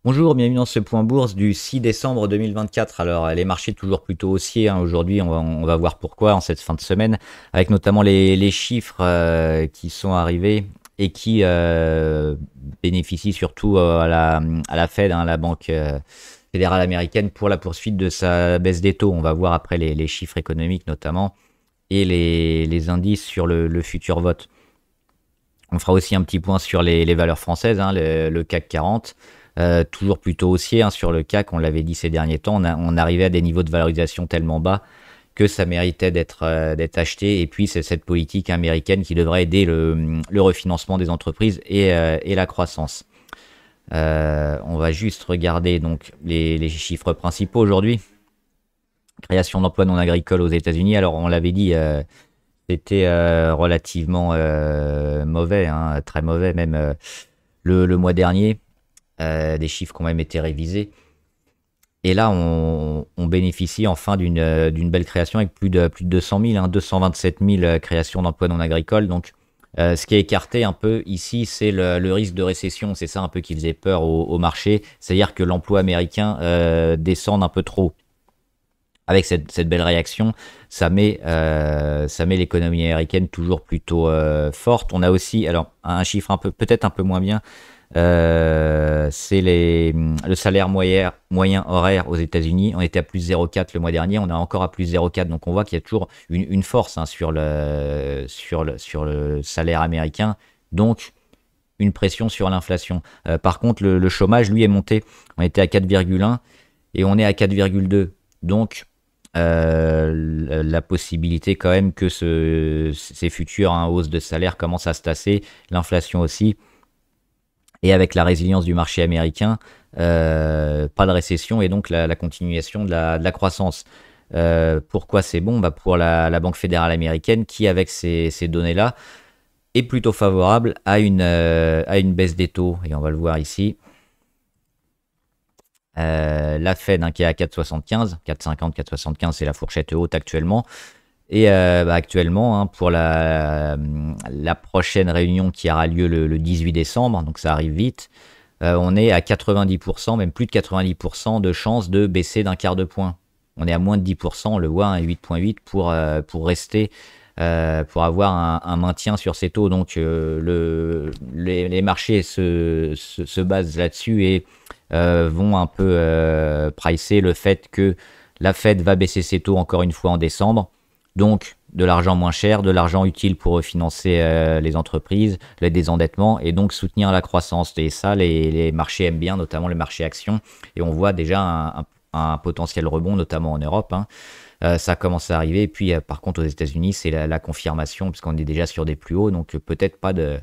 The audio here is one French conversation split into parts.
Bonjour, bienvenue dans ce point bourse du 6 décembre 2024. Alors, les marchés toujours plutôt haussiers, hein. Aujourd'hui, on va voir pourquoi en cette fin de semaine, avec notamment les chiffres qui sont arrivés et qui bénéficient surtout à la Fed, hein, la Banque fédérale américaine, pour la poursuite de sa baisse des taux. On va voir après les chiffres économiques notamment et les indices sur le futur vote. On fera aussi un petit point sur les valeurs françaises, hein, le CAC 40. Toujours plutôt haussier, hein, sur le CAC, on l'avait dit ces derniers temps, on arrivait à des niveaux de valorisation tellement bas que ça méritait d'être acheté. Et puis c'est cette politique américaine qui devrait aider le refinancement des entreprises et la croissance. On va juste regarder donc les chiffres principaux aujourd'hui. Création d'emplois non agricoles aux États-Unis. Alors on l'avait dit, c'était relativement mauvais, hein, très mauvais même le mois dernier. Des chiffres qui ont même été révisés. Et là, on bénéficie enfin d'une belle création avec plus de 200 000, hein, 227 000 créations d'emplois non agricoles. Donc, ce qui est écarté un peu ici, c'est le risque de récession. C'est ça un peu qui faisait peur au marché. C'est-à-dire que l'emploi américain descende un peu trop. Avec cette belle réaction, ça met l'économie américaine toujours plutôt forte. On a aussi, alors, un chiffre peut-être un peu moins bien, c'est le salaire moyen horaire aux États-Unis. On était à plus 0,4 le mois dernier, on est encore à plus 0,4. Donc on voit qu'il y a toujours une force, hein, sur le salaire américain. Donc une pression sur l'inflation. Par contre, le chômage, lui, est monté. On était à 4,1 et on est à 4,2. Donc la possibilité quand même que ces futures, hein, hausses de salaire commencent à se tasser. L'inflation aussi. Et avec la résilience du marché américain, pas de récession et donc la continuation de la croissance. Pourquoi c'est bon? Pour la Banque fédérale américaine qui, avec ces données-là, est plutôt favorable à une baisse des taux. Et on va le voir ici. La Fed, hein, qui est à 4,75, 4,50, 4,75, c'est la fourchette haute actuellement. Et actuellement, hein, pour la prochaine réunion qui aura lieu le 18 décembre, donc ça arrive vite, on est à 90%, même plus de 90% de chances de baisser d'un quart de point. On est à moins de 10%, on le voit, hein, 8,8 pour rester, pour avoir un maintien sur ces taux. Donc les marchés se basent là-dessus et vont un peu pricer le fait que la Fed va baisser ses taux encore une fois en décembre. Donc, de l'argent moins cher, de l'argent utile pour financer les entreprises, le désendettement et donc soutenir la croissance. Et ça, les marchés aiment bien, notamment le marché actions. Et on voit déjà un potentiel rebond, notamment en Europe, hein. Ça commence à arriver. Et puis, par contre, aux États-Unis, c'est la confirmation, puisqu'on est déjà sur des plus hauts. Donc, peut-être pas de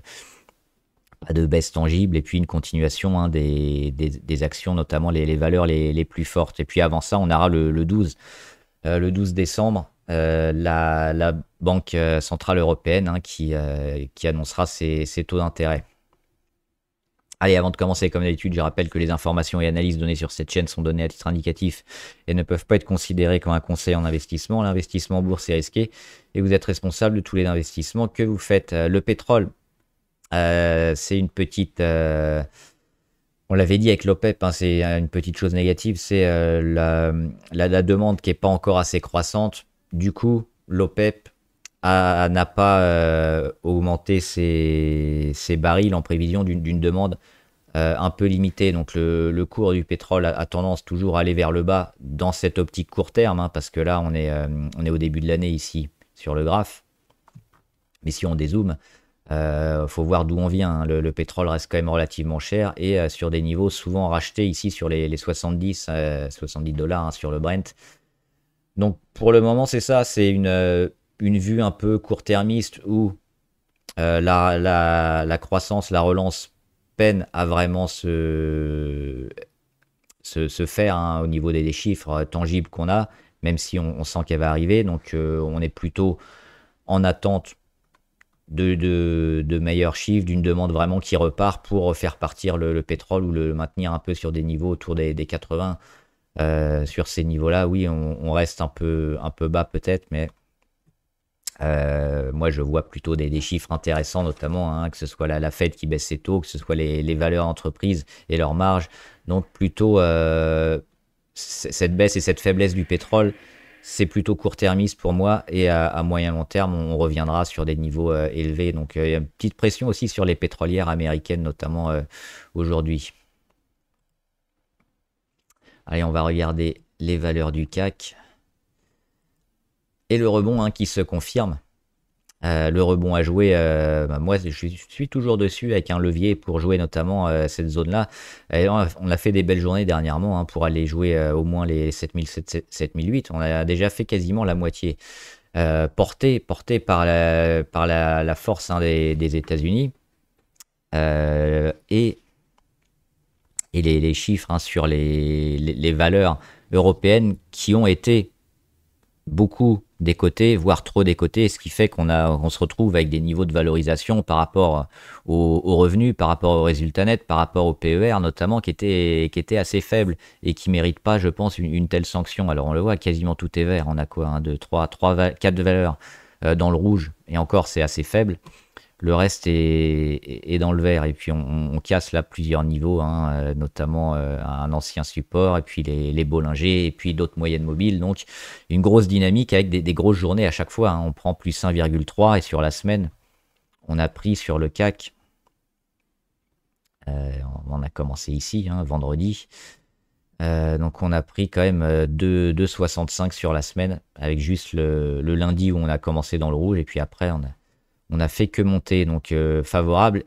baisse tangible. Et puis, une continuation, hein, des actions, notamment les valeurs les plus fortes. Et puis, avant ça, on aura le 12 décembre. La Banque centrale européenne, hein, qui annoncera ses taux d'intérêt. Allez, avant de commencer, comme d'habitude, je rappelle que les informations et analyses données sur cette chaîne sont données à titre indicatif et ne peuvent pas être considérées comme un conseil en investissement. L'investissement en bourse est risqué et vous êtes responsable de tous les investissements que vous faites. Le pétrole, c'est une petite... on l'avait dit avec l'OPEP, hein, c'est une petite chose négative, c'est la demande qui n'est pas encore assez croissante. Du coup, l'OPEP n'a pas augmenté ses barils en prévision d'une demande un peu limitée. Donc le cours du pétrole a tendance toujours à aller vers le bas dans cette optique court terme, hein, parce que là, on est au début de l'année ici sur le graphe. Mais si on dézoome, faut voir d'où on vient, hein. Le pétrole reste quand même relativement cher et sur des niveaux souvent rachetés ici sur les 70 dollars, hein, sur le Brent. Donc pour le moment, c'est ça, c'est une vue un peu court-termiste où la croissance, la relance peine à vraiment se faire, hein, au niveau des chiffres tangibles qu'on a, même si on sent qu'elle va arriver. Donc on est plutôt en attente de meilleurs chiffres, d'une demande vraiment qui repart pour faire partir le pétrole ou le maintenir un peu sur des niveaux autour des 80. Sur ces niveaux-là, oui, on reste un peu bas peut-être, mais Moi, je vois plutôt des chiffres intéressants, notamment que ce soit la Fed qui baisse ses taux, que ce soit les valeurs entreprises et leurs marges. Donc plutôt cette baisse et cette faiblesse du pétrole, c'est plutôt court-termiste pour moi. Et à moyen long terme, on reviendra sur des niveaux élevés. Donc il y a une petite pression aussi sur les pétrolières américaines, notamment aujourd'hui. Allez, on va regarder les valeurs du CAC. Et le rebond qui se confirme. Le rebond à jouer, moi je suis toujours dessus avec un levier pour jouer notamment cette zone-là. Et on a fait des belles journées dernièrement pour aller jouer au moins les 7007, 7008. On a déjà fait quasiment la moitié. Porté par la force des États-Unis et les chiffres sur les valeurs européennes qui ont été beaucoup décotés, voire trop décotés, ce qui fait qu'on se retrouve avec des niveaux de valorisation par rapport aux revenus, par rapport aux résultats nets, par rapport au PER notamment, qui était assez faible et qui ne mérite pas, je pense, une telle sanction. Alors on le voit, quasiment tout est vert. On a quoi 1, 2, 3, 4 valeurs dans le rouge, et encore c'est assez faible. Le reste est dans le vert, et puis on casse là plusieurs niveaux, notamment un ancien support, et puis les Bollinger, et puis d'autres moyennes mobiles. Donc une grosse dynamique avec des grosses journées à chaque fois. On prend plus 1,3, et sur la semaine, on a pris sur le CAC, on a commencé ici, vendredi. Donc on a pris quand même 2,65 sur la semaine, avec juste le lundi où on a commencé dans le rouge, et puis après on a fait que monter, donc favorable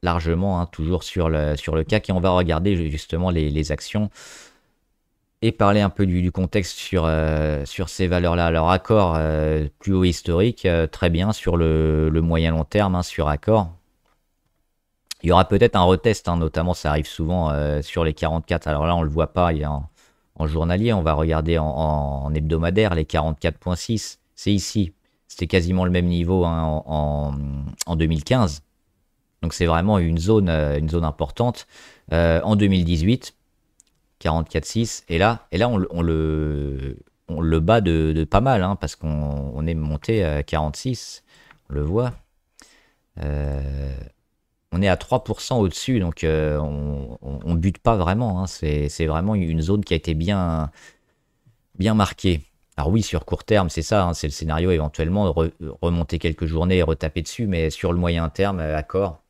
largement, toujours sur le CAC. Et on va regarder justement les actions et parler un peu du contexte sur ces valeurs-là. Alors Accor, plus haut historique, très bien sur le moyen long terme, sur Accor. Il y aura peut-être un retest, notamment ça arrive souvent sur les 44. Alors là on le voit pas, il y a en journalier, on va regarder en hebdomadaire les 44,6, c'est ici. C'était quasiment le même niveau en 2015. Donc c'est vraiment une zone importante. En 2018, 44,6. Et là on le bat de pas mal, parce qu'on est monté à 46. On le voit. On est à 3% au-dessus, donc on bute pas vraiment. C'est vraiment une zone qui a été bien marquée. Alors oui, sur court terme, c'est ça, c'est le scénario éventuellement, remonter quelques journées et retaper dessus, mais sur le moyen terme, Accor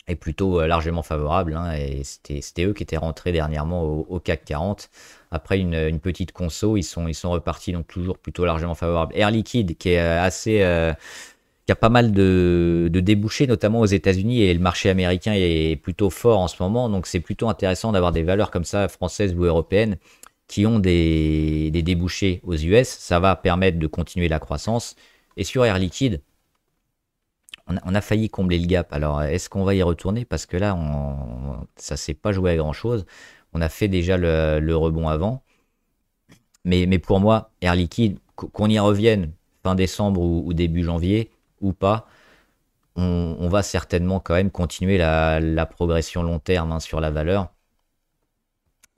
est plutôt largement favorable, et c'était eux qui étaient rentrés dernièrement au CAC 40. Après une petite conso, ils sont repartis, donc toujours plutôt largement favorables. Air Liquide, qui est qui a pas mal de débouchés, notamment aux États-Unis, et le marché américain est plutôt fort en ce moment, donc c'est plutôt intéressant d'avoir des valeurs comme ça, françaises ou européennes, qui ont des débouchés aux US. Ça va permettre de continuer la croissance. Et sur Air Liquide, on a failli combler le gap. Alors, est-ce qu'on va y retourner? Parce que là, ça ne s'est pas joué à grand-chose. On a fait déjà le rebond avant. Mais pour moi, Air Liquide, qu'on y revienne fin décembre ou début janvier, ou pas, on va certainement quand même continuer la progression long terme sur la valeur.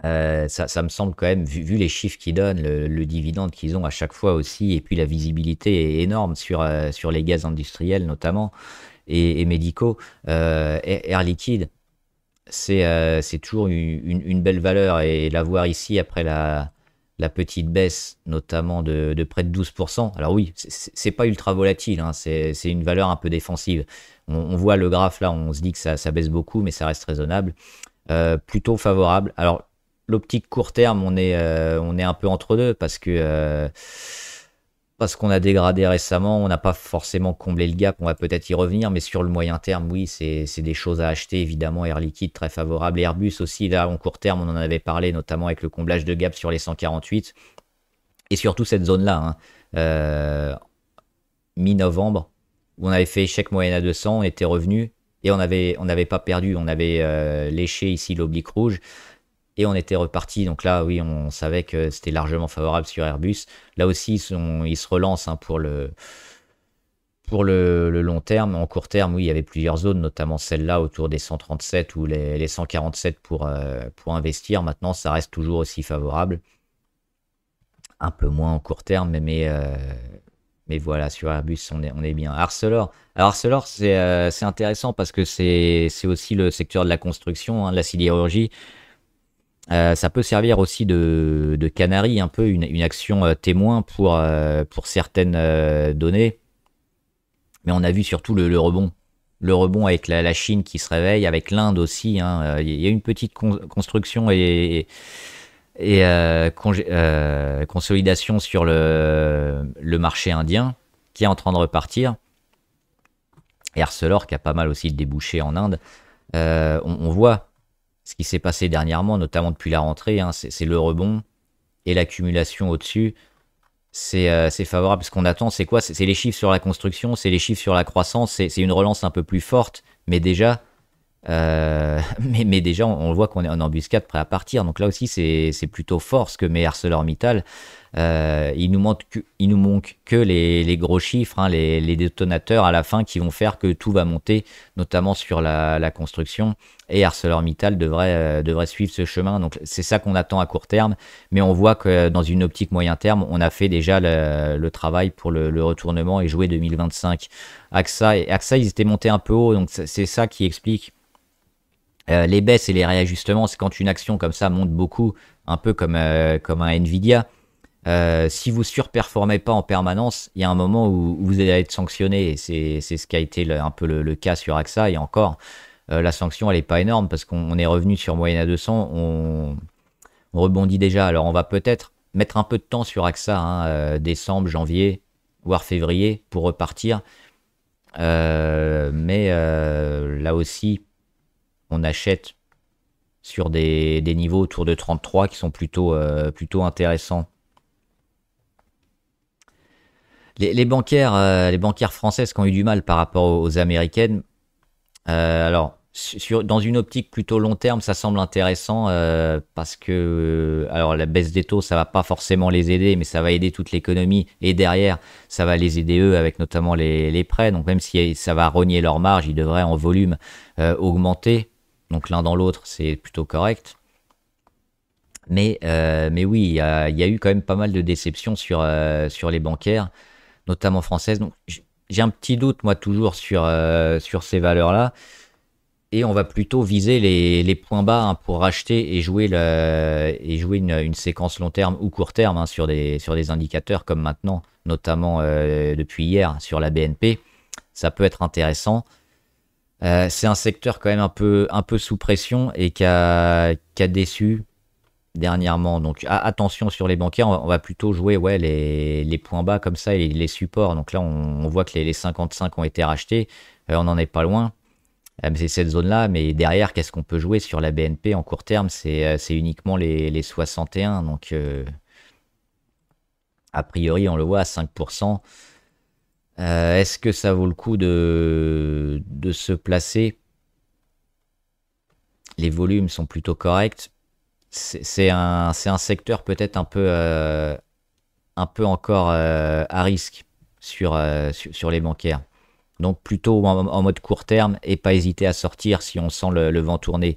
Ça me semble quand même, vu les chiffres qu'ils donnent, le dividende qu'ils ont à chaque fois aussi, et puis la visibilité est énorme sur les gaz industriels notamment, et médicaux. Air Liquide, c'est toujours une belle valeur, et la voir ici après la petite baisse, notamment de près de 12%. Alors oui, c'est pas ultra volatile, c'est une valeur un peu défensive. On voit le graphe là, on se dit que ça baisse beaucoup, mais ça reste raisonnable. Plutôt favorable. Alors, l'optique court terme, on est un peu entre deux, parce qu'on a dégradé récemment, on n'a pas forcément comblé le gap, on va peut-être y revenir, mais sur le moyen terme, oui, c'est des choses à acheter, évidemment. Air Liquide, très favorable. Et Airbus aussi, là, en court terme, on en avait parlé, notamment avec le comblage de gap sur les 148. Et surtout cette zone-là, mi-novembre, où on avait fait échec moyenne à 200, on était revenu, et on n'avait pas perdu, on avait léché ici l'oblique rouge, et on était reparti. Donc là, oui, on savait que c'était largement favorable sur Airbus. Là aussi, ils se relancent pour le long terme. En court terme, oui, il y avait plusieurs zones, notamment celle-là autour des 137 ou les 147 pour investir. Maintenant, ça reste toujours aussi favorable. Un peu moins en court terme, mais Mais voilà, sur Airbus, on est bien. Arcelor, alors Arcelor, c'est intéressant parce que c'est aussi le secteur de la construction, hein, de la sidérurgie. Ça peut servir aussi de canari, un peu une action témoin pour certaines données. Mais on a vu surtout le rebond. Le rebond avec la Chine qui se réveille, avec l'Inde aussi, hein. Il y a une petite construction et consolidation sur le marché indien qui est en train de repartir. Et Arcelor qui a pas mal aussi de débouchés en Inde. On voit ce qui s'est passé dernièrement, notamment depuis la rentrée, hein, c'est le rebond et l'accumulation au-dessus. C'est favorable. Ce qu'on attend, c'est quoi? C'est les chiffres sur la construction, c'est les chiffres sur la croissance, c'est une relance un peu plus forte, mais déjà, mais déjà, on voit qu'on est en embuscade prêt à partir. Donc là aussi, c'est plutôt fort ce que met ArcelorMittal. Il nous manque que les gros chiffres, hein, les détonateurs à la fin qui vont faire que tout va monter, notamment sur la construction. Et ArcelorMittal devrait suivre ce chemin. Donc c'est ça qu'on attend à court terme. Mais on voit que dans une optique moyen terme, on a fait déjà le travail pour le retournement et jouer 2025. AXA, ils étaient montés un peu haut. Donc c'est ça qui explique les baisses et les réajustements. C'est quand une action comme ça monte beaucoup, un peu comme un Nvidia. Si vous surperformez pas en permanence, il y a un moment où vous allez être sanctionné. Et c'est ce qui a été un peu le cas sur AXA. Et encore, la sanction, elle est pas énorme parce qu'on est revenu sur moyenne à 200. On rebondit déjà. Alors, on va peut-être mettre un peu de temps sur AXA, hein, décembre, janvier, voire février, pour repartir. Mais là aussi, on achète sur des niveaux autour de 33 qui sont plutôt intéressants. Les banquières françaises qui ont eu du mal par rapport aux américaines, alors dans une optique plutôt long terme, ça semble intéressant parce que alors la baisse des taux, ça va pas forcément les aider, mais ça va aider toute l'économie et derrière, ça va les aider eux avec notamment les prêts. Donc même si ça va rogner leur marge, ils devraient en volume augmenter. Donc l'un dans l'autre, c'est plutôt correct. Mais oui, il y a eu quand même pas mal de déceptions sur les bancaires, notamment françaises. Donc j'ai un petit doute, moi, toujours sur ces valeurs-là. Et on va plutôt viser les points bas, hein, pour racheter et jouer une séquence long terme ou court terme, hein, sur des indicateurs comme maintenant, notamment depuis hier sur la BNP. Ça peut être intéressant. C'est un secteur quand même un peu sous pression et qui a déçu dernièrement. Donc attention sur les bancaires, on va plutôt jouer, ouais, les points bas comme ça et les supports. Donc là, on voit que les 55 ont été rachetés. On n'en est pas loin. C'est cette zone-là, mais derrière, qu'est-ce qu'on peut jouer sur la BNP en court terme? C'est uniquement les 61. Donc a priori, on le voit à 5%. Est-ce que ça vaut le coup de se placer? Les volumes sont plutôt corrects. C'est un secteur peut-être un peu encore à risque sur les bancaires. Donc plutôt en mode court terme et pas hésiter à sortir si on sent le vent tourner.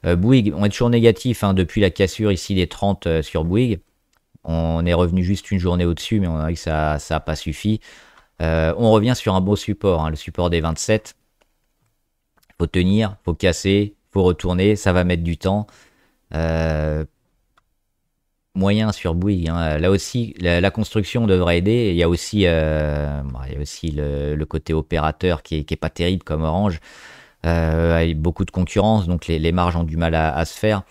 Bouygues, on est toujours négatif, hein, depuis la cassure ici des 30 sur Bouygues. On est revenu juste une journée au-dessus, mais on a vu que ça n'a pas suffi. On revient sur un beau support, hein, le support des 27. Faut tenir, faut casser, faut retourner, ça va mettre du temps. Moyen sur Bouygues, hein. Là aussi, la construction devrait aider. Il y a aussi le côté opérateur qui est pas terrible comme Orange, avec beaucoup de concurrence, donc les marges ont du mal à se faire.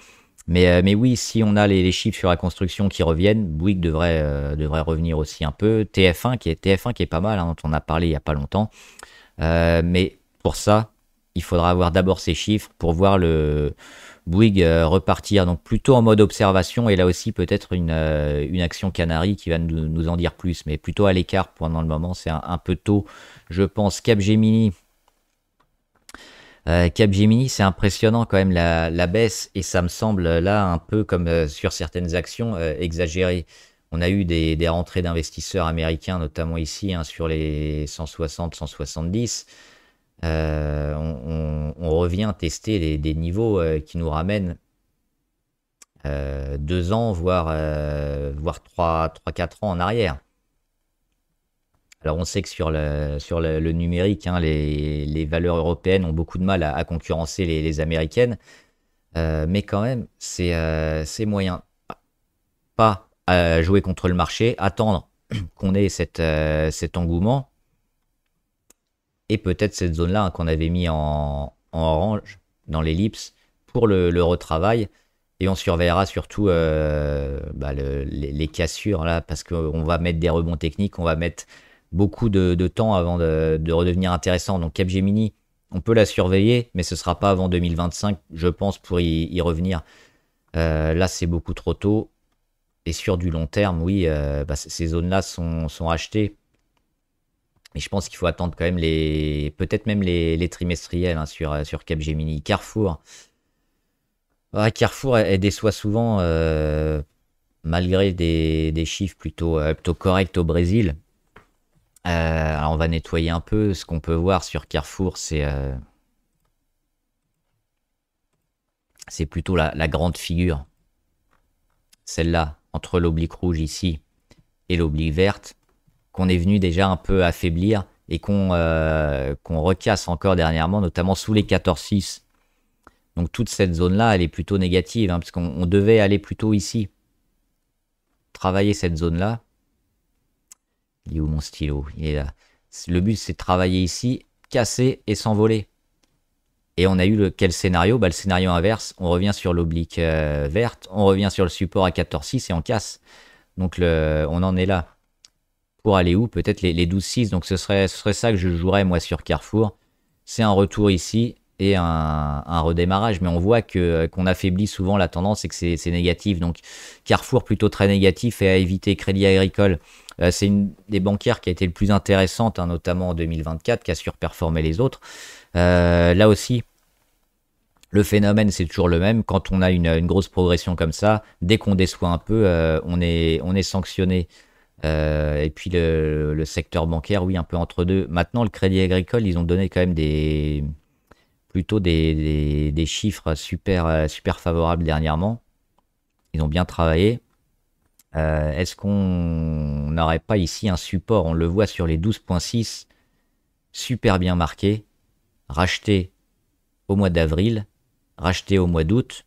Mais oui, si on a les chiffres sur la construction qui reviennent, Bouygues devrait revenir aussi un peu. TF1 qui est pas mal, hein, dont on a parlé il y a pas longtemps. Mais pour ça, il faudra avoir d'abord ces chiffres pour voir le Bouygues repartir. Donc plutôt en mode observation et là aussi peut-être une action Canary qui va nous en dire plus. Mais plutôt à l'écart pendant le moment, c'est un peu tôt, je pense. Capgemini, c'est impressionnant quand même la baisse et ça me semble là un peu comme sur certaines actions exagéré. On a eu des rentrées d'investisseurs américains, notamment ici, hein, sur les 160, 170. On revient tester des niveaux qui nous ramènent 2 ans, voire 3-4 ans en arrière. Alors on sait que sur le numérique, hein, les valeurs européennes ont beaucoup de mal à concurrencer les américaines. Mais quand même, c'est moyen. Pas jouer contre le marché, attendre qu'on ait cet engouement et peut-être cette zone-là, hein, qu'on avait mis en orange dans l'ellipse pour le retravail. Et on surveillera surtout bah, les cassures là, parce qu'on va mettre des rebonds techniques, on va mettre beaucoup de temps avant de redevenir intéressant. Donc Capgemini, on peut la surveiller, mais ce sera pas avant 2025, je pense, pour y revenir. Là, c'est beaucoup trop tôt. Et sur du long terme, oui, bah, ces zones-là sont achetées. Mais je pense qu'il faut attendre quand même peut-être même les trimestriels, hein, sur Capgemini. Carrefour. Ouais, Carrefour, elle déçoit souvent, malgré des chiffres plutôt corrects au Brésil. Alors on va nettoyer un peu. Ce qu'on peut voir sur Carrefour, c'est plutôt la grande figure. Celle-là, entre l'oblique rouge ici et l'oblique verte, qu'on est venu déjà un peu affaiblir et qu'on recasse encore dernièrement, notamment sous les 14,6. Donc toute cette zone-là, elle est plutôt négative, hein, parce qu'on devait aller plutôt ici, travailler cette zone-là. Il est où mon stylo? Il est là. Le but, c'est de travailler ici, casser et s'envoler. Et on a eu quel scénario? Bah, le scénario inverse, on revient sur l'oblique verte, on revient sur le support à 14,6 et on casse. Donc on en est là. Pour aller où? Peut-être les 12,6. Donc ce serait ça que je jouerais moi sur Carrefour. C'est un retour ici et un redémarrage. Mais on voit qu'on affaiblit souvent la tendance et que c'est négatif. Donc Carrefour plutôt très négatif et à éviter. Crédit Agricole, c'est une des bancaires qui a été le plus intéressante, hein, notamment en 2024, qui a surperformé les autres. Là aussi, le phénomène, c'est toujours le même. Quand on a une grosse progression comme ça, dès qu'on déçoit un peu, on est sanctionné. Et puis le secteur bancaire, oui, un peu entre deux. Maintenant, le Crédit Agricole, ils ont donné quand même plutôt des chiffres super favorables dernièrement. Ils ont bien travaillé. Est-ce qu'on n'aurait pas ici un support? On le voit sur les 12,6, super bien marqué, racheté au mois d'avril, racheté au mois d'août,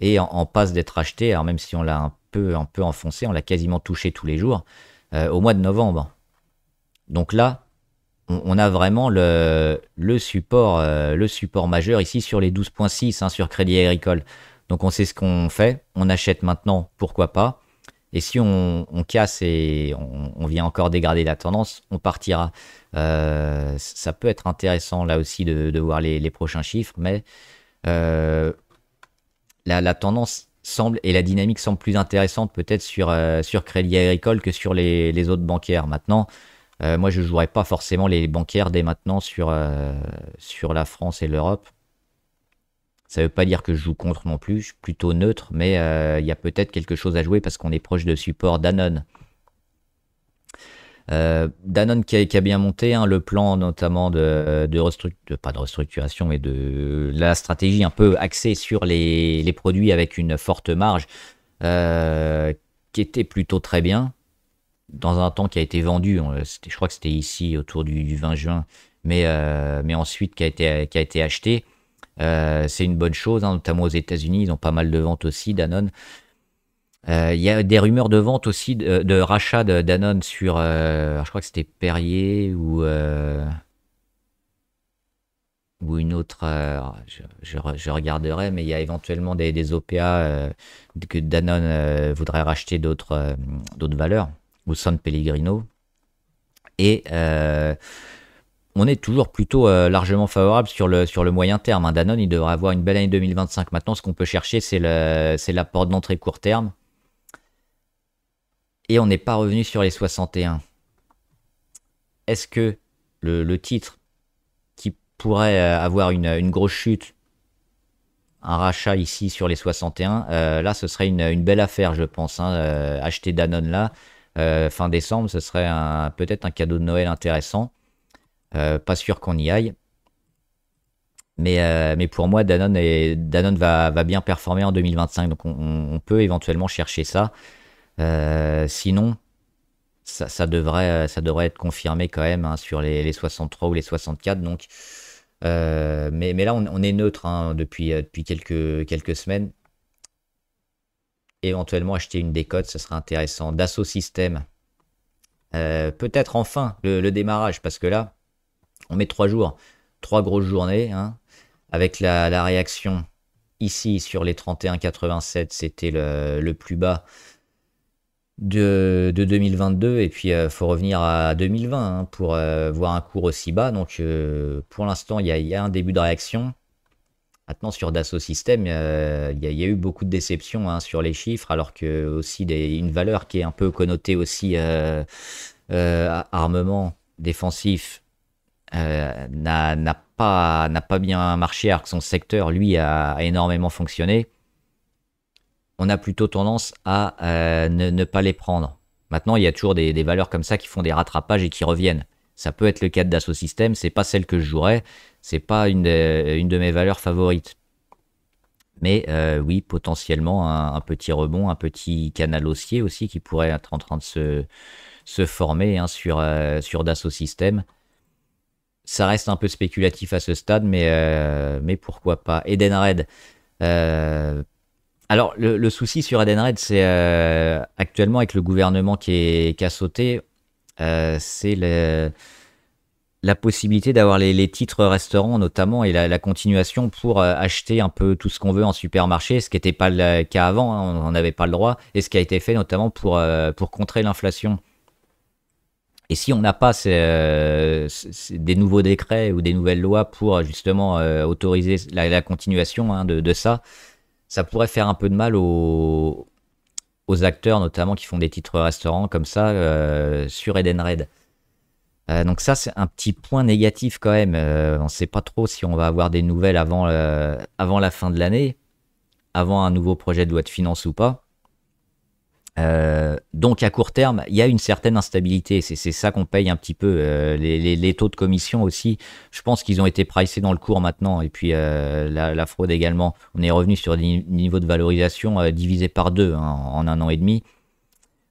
et en passe d'être racheté, alors même si on l'a un peu enfoncé, on l'a quasiment touché tous les jours, au mois de novembre. Donc là, on a vraiment le support majeur ici sur les 12,6, hein, sur Crédit Agricole. Donc on sait ce qu'on fait, on achète maintenant, pourquoi pas. Et si on casse et on vient encore dégrader la tendance, on partira. Ça peut être intéressant là aussi de voir les prochains chiffres, mais la tendance semble et la dynamique semble plus intéressante peut-être sur Crédit Agricole que sur les autres bancaires. Maintenant, moi je ne jouerai pas forcément les bancaires dès maintenant sur la France et l'Europe. Ça ne veut pas dire que je joue contre non plus, je suis plutôt neutre, mais il y a peut-être quelque chose à jouer parce qu'on est proche de support Danone. Danone qui a bien monté, hein, le plan notamment pas de restructuration, mais de la stratégie un peu axée sur les produits avec une forte marge, qui était plutôt très bien, dans un temps qui a été vendu, je crois que c'était ici autour du 20 juin, mais ensuite qui a été acheté. C'est une bonne chose, hein, notamment aux États-Unis, ils ont pas mal de ventes aussi, Danone. Il y a des rumeurs de vente aussi, de rachat de Danone sur, je crois que c'était Perrier ou une autre, je regarderai, mais il y a éventuellement des OPA que Danone voudrait racheter d'autres valeurs, ou San Pellegrino. Et on est toujours plutôt largement favorable sur le moyen terme, hein. Danone, il devrait avoir une belle année 2025. Maintenant, ce qu'on peut chercher, c'est la porte d'entrée court terme. Et on n'est pas revenu sur les 61. Est-ce que le titre qui pourrait avoir une grosse chute, un rachat ici sur les 61, là ce serait une belle affaire, je pense, hein, acheter Danone là, fin décembre, ce serait peut-être un cadeau de Noël intéressant. Pas sûr qu'on y aille. Mais pour moi, Danone va bien performer en 2025, donc on peut éventuellement chercher ça. Sinon, ça devrait être confirmé quand même, hein, sur les 63 ou les 64. Donc, mais là, on est neutre, hein, depuis quelques semaines. Éventuellement, acheter une décote, ce serait intéressant. Dassault Systèmes, peut-être enfin le démarrage, parce que là, on met 3 jours, 3 grosses journées, hein, avec la réaction ici sur les 31,87, c'était le plus bas de 2022, et puis faut revenir à 2020, hein, pour voir un cours aussi bas. Donc pour l'instant, il y a un début de réaction. Maintenant, sur Dassault Systèmes, il y a eu beaucoup de déceptions, hein, sur les chiffres, alors que aussi une valeur qui est un peu connotée aussi, armement défensif, n'a pas bien marché, alors que son secteur, lui, a énormément fonctionné. On a plutôt tendance à ne pas les prendre. Maintenant, il y a toujours des valeurs comme ça qui font des rattrapages et qui reviennent. Ça peut être le cas de Dassault Systèmes, c'est pas celle que je jouerais, c'est pas une de mes valeurs favorites. Mais oui, potentiellement un petit rebond, un petit canal haussier aussi qui pourrait être en train de se former, hein, sur Dassault Systèmes. Ça reste un peu spéculatif à ce stade, mais pourquoi pas. Edenred. euh, alors, le souci sur Edenred, c'est actuellement avec le gouvernement qui a sauté, c'est la possibilité d'avoir les titres restaurants notamment, et la continuation pour acheter un peu tout ce qu'on veut en supermarché, ce qui n'était pas le cas avant, hein, on n'avait pas le droit, et ce qui a été fait notamment pour contrer l'inflation. Et si on n'a pas des nouveaux décrets ou des nouvelles lois pour justement autoriser la continuation, hein, de ça pourrait faire un peu de mal aux acteurs notamment qui font des titres restaurants comme ça, sur Edenred. Donc ça, c'est un petit point négatif quand même. On ne sait pas trop si on va avoir des nouvelles avant la fin de l'année, avant un nouveau projet de loi de finances ou pas. Donc à court terme, il y a une certaine instabilité. C'est ça qu'on paye un petit peu. Les taux de commission aussi, je pense qu'ils ont été pricés dans le cours maintenant. Et puis la fraude également. On est revenu sur des niveaux de valorisation divisés par deux, hein, en un an et demi.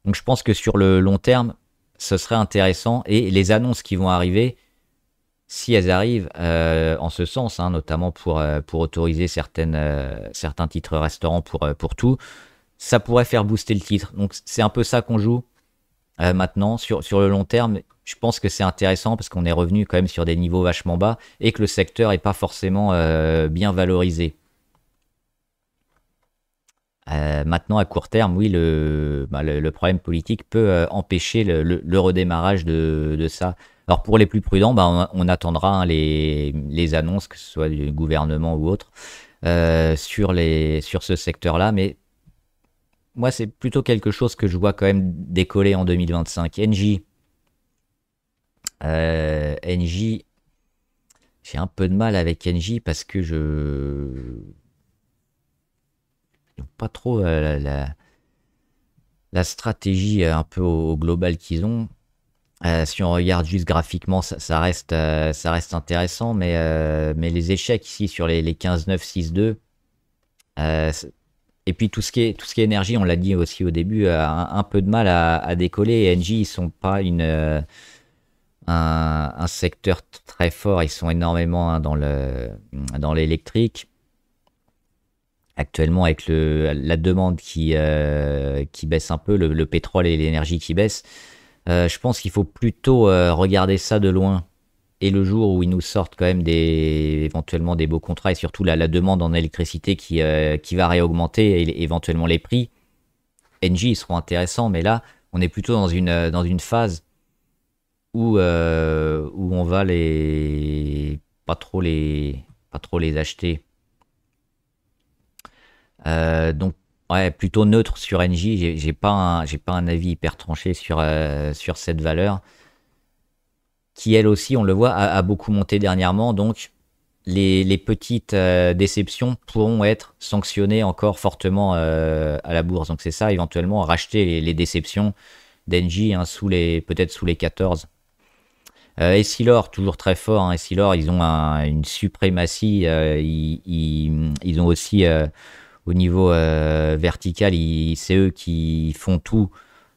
Donc je pense que sur le long terme, ce serait intéressant. Et les annonces qui vont arriver, si elles arrivent en ce sens, hein, notamment pour autoriser certains titres restaurants pour tout, ça pourrait faire booster le titre. Donc c'est un peu ça qu'on joue maintenant. Sur le long terme, je pense que c'est intéressant parce qu'on est revenu quand même sur des niveaux vachement bas et que le secteur n'est pas forcément bien valorisé. Maintenant, à court terme, oui, le problème politique peut empêcher le redémarrage de ça. Alors pour les plus prudents, on attendra, hein, les annonces, que ce soit du gouvernement ou autre, sur ce secteur-là. Mais moi, c'est plutôt quelque chose que je vois quand même décoller en 2025. Engie, j'ai un peu de mal avec Engie parce que pas trop la stratégie un peu au global qu'ils ont. Si on regarde juste graphiquement, ça reste intéressant, mais les échecs ici sur les 15-9, 6-2, et puis tout ce qui est énergie, on l'a dit aussi au début, a un peu de mal à décoller. Et Engie, ils sont pas un secteur très fort, ils sont énormément, hein, dans l'électrique. Actuellement, avec la demande qui baisse un peu, le pétrole et l'énergie qui baissent, je pense qu'il faut plutôt regarder ça de loin. Et le jour où ils nous sortent quand même éventuellement des beaux contrats, et surtout la demande en électricité qui va réaugmenter, et éventuellement les prix, Engie, ils seront intéressants. Mais là, on est plutôt dans une phase où on va pas trop les acheter. Donc ouais, plutôt neutre sur Engie. J'ai pas un avis hyper tranché sur cette valeur, qui elle aussi, on le voit, a beaucoup monté dernièrement. Donc les petites déceptions pourront être sanctionnées encore fortement à la bourse. Donc c'est ça, éventuellement, racheter les déceptions d'Engie, hein, peut-être sous les 14. Essilor, toujours très fort, hein. Essilor, ils ont une suprématie. Ils ont aussi, au niveau vertical, c'est eux qui font tout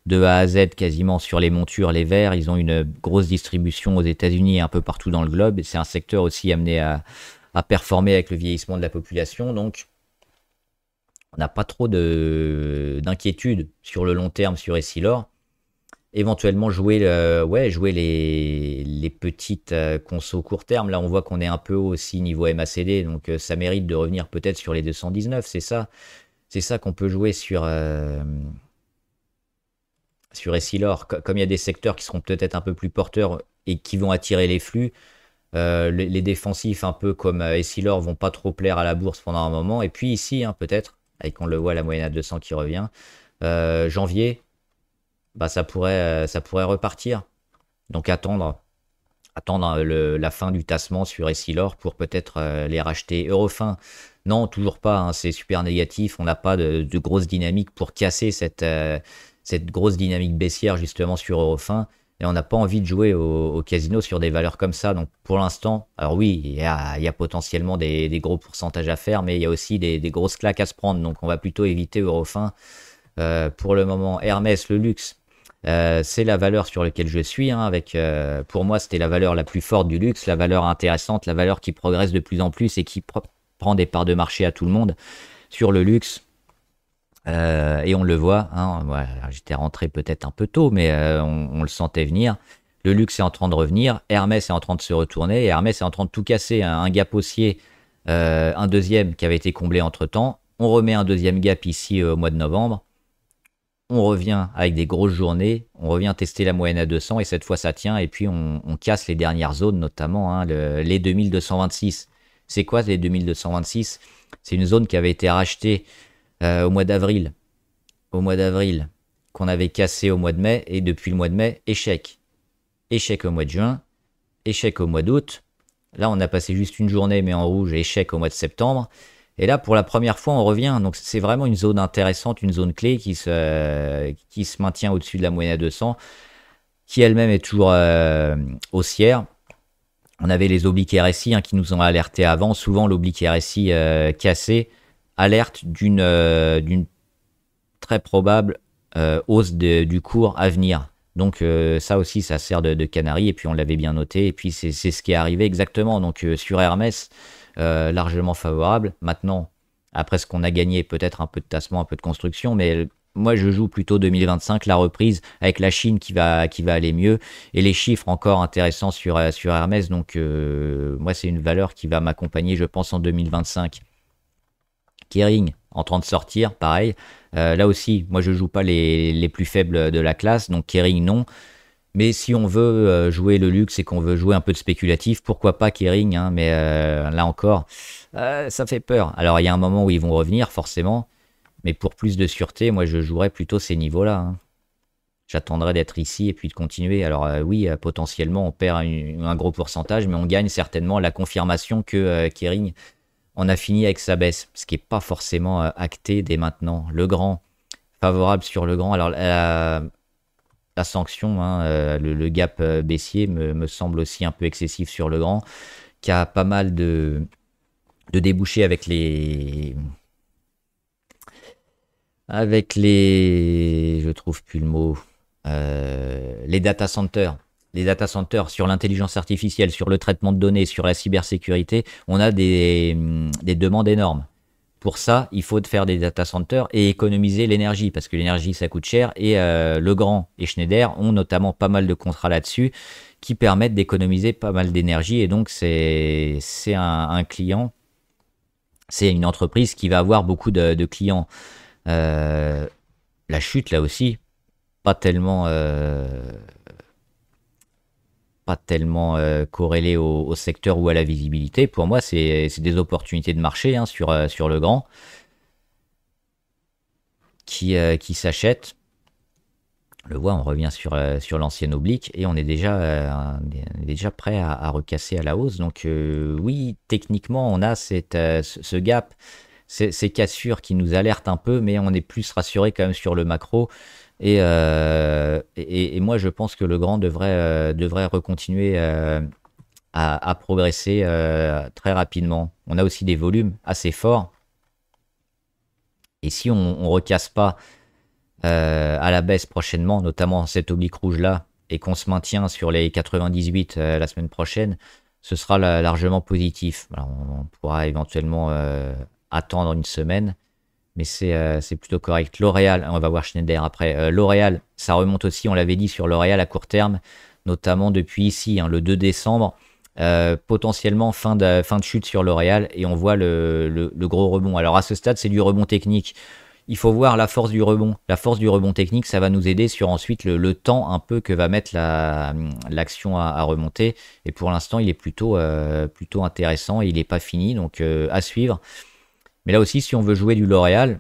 de A à Z quasiment sur les montures, les verres. Ils ont une grosse distribution aux États-Unis et un peu partout dans le globe. Et c'est un secteur aussi amené à performer avec le vieillissement de la population. Donc, on n'a pas trop d'inquiétude sur le long terme sur Essilor. Éventuellement jouer les petites consos court terme. Là, on voit qu'on est un peu aussi niveau MACD, donc ça mérite de revenir peut-être sur les 219. C'est ça qu'on peut jouer sur Essilor. Comme il y a des secteurs qui seront peut-être un peu plus porteurs et qui vont attirer les flux, les défensifs un peu comme Essilor vont pas trop plaire à la bourse pendant un moment. Et puis ici, hein, peut-être, avec on le voit la moyenne à 200 qui revient, janvier, bah ça pourrait repartir. Donc attendre la fin du tassement sur Essilor pour peut-être les racheter. Eurofin, non, toujours pas, hein, c'est super négatif. On n'a pas de grosse dynamique pour casser cette grosse dynamique baissière justement sur Eurofin. Et on n'a pas envie de jouer au casino sur des valeurs comme ça. Donc pour l'instant, alors oui, il y a potentiellement des gros pourcentages à faire, mais il y a aussi des grosses claques à se prendre. Donc on va plutôt éviter Eurofin. Pour le moment, Hermès, le luxe, c'est la valeur sur laquelle je suis. Hein, pour moi, c'était la valeur la plus forte du luxe, la valeur intéressante, la valeur qui progresse de plus en plus et qui prend des parts de marché à tout le monde sur le luxe. Et on le voit, hein, voilà, j'étais rentré peut-être un peu tôt, mais on le sentait venir. Le luxe est en train de revenir, Hermès est en train de se retourner, et Hermès est en train de tout casser. Hein, un gap haussier, un deuxième qui avait été comblé entre-temps. On remet un deuxième gap ici au mois de novembre. On revient avec des grosses journées, on revient tester la moyenne à 200 et cette fois ça tient et puis on casse les dernières zones notamment hein, les 2226. C'est quoi les 2226? C'est une zone qui avait été rachetée au mois d'avril, qu'on avait cassé au mois de mai et depuis le mois de mai, échec. Échec au mois de juin, échec au mois d'août. Là on a passé juste une journée mais en rouge, échec au mois de septembre. Et là, pour la première fois, on revient. Donc, c'est vraiment une zone intéressante, une zone clé qui se maintient au-dessus de la moyenne à 200, qui elle-même est toujours haussière. On avait les obliques RSI hein, qui nous ont alerté avant. Souvent, l'oblique RSI cassé alerte d'une très probable hausse du cours à venir. Donc, ça aussi, ça sert de canari. Et puis, on l'avait bien noté. Et puis, c'est ce qui est arrivé exactement. Donc, sur Hermès, largement favorable. Maintenant, après ce qu'on a gagné, peut-être un peu de tassement, un peu de construction, mais moi je joue plutôt 2025, la reprise, avec la Chine qui va aller mieux, et les chiffres encore intéressants sur Hermès, donc moi c'est une valeur qui va m'accompagner, je pense, en 2025. Kering, en train de sortir, pareil. Là aussi, moi je joue pas les plus faibles de la classe, donc Kering non. Mais si on veut jouer le luxe et qu'on veut jouer un peu de spéculatif, pourquoi pas Kering, hein, mais là encore, ça fait peur. Alors il y a un moment où ils vont revenir forcément, mais pour plus de sûreté, moi je jouerais plutôt ces niveaux-là. Hein. J'attendrai d'être ici et puis de continuer. Alors oui, potentiellement on perd un gros pourcentage, mais on gagne certainement la confirmation que Kering en a fini avec sa baisse, ce qui n'est pas forcément acté dès maintenant. Le grand, favorable sur le grand. Alors la sanction, hein, le gap baissier me semble aussi un peu excessif sur le grand, qui a pas mal de débouchés avec je trouve plus le mot, les data centers. Les data centers sur l'intelligence artificielle, sur le traitement de données, sur la cybersécurité, on a des demandes énormes. Pour ça, il faut faire des data centers et économiser l'énergie, parce que l'énergie, ça coûte cher. Et Legrand et Schneider ont notamment pas mal de contrats là-dessus qui permettent d'économiser pas mal d'énergie. Et donc, c'est un client, c'est une entreprise qui va avoir beaucoup de clients. La chute, là aussi, pas tellement corrélé au secteur ou à la visibilité. Pour moi, c'est des opportunités de marché hein, sur le grand qui s'achètent. On le voit, on revient sur l'ancienne oblique et on est déjà prêt à recasser à la hausse. Donc oui, techniquement, on a ce gap, ces cassures qui nous alertent un peu, mais on est plus rassuré quand même sur le macro. Et moi, je pense que le grand devrait recontinuer à progresser très rapidement. On a aussi des volumes assez forts. Et si on ne recasse pas à la baisse prochainement, notamment cette oblique rouge-là, et qu'on se maintient sur les 98 la semaine prochaine, ce sera largement positif. Alors, on pourra éventuellement attendre une semaine, mais c'est plutôt correct. L'Oréal, on va voir Schneider après. L'Oréal, ça remonte aussi, on l'avait dit sur L'Oréal à court terme, notamment depuis ici, hein, le 2 décembre. Potentiellement fin de chute sur L'Oréal et on voit le gros rebond. Alors à ce stade, c'est du rebond technique. Il faut voir la force du rebond. La force du rebond technique, ça va nous aider sur ensuite le temps un peu que va mettre l'action à remonter. Et pour l'instant, il est plutôt intéressant. Il n'est pas fini, donc à suivre. Mais là aussi, si on veut jouer du L'Oréal,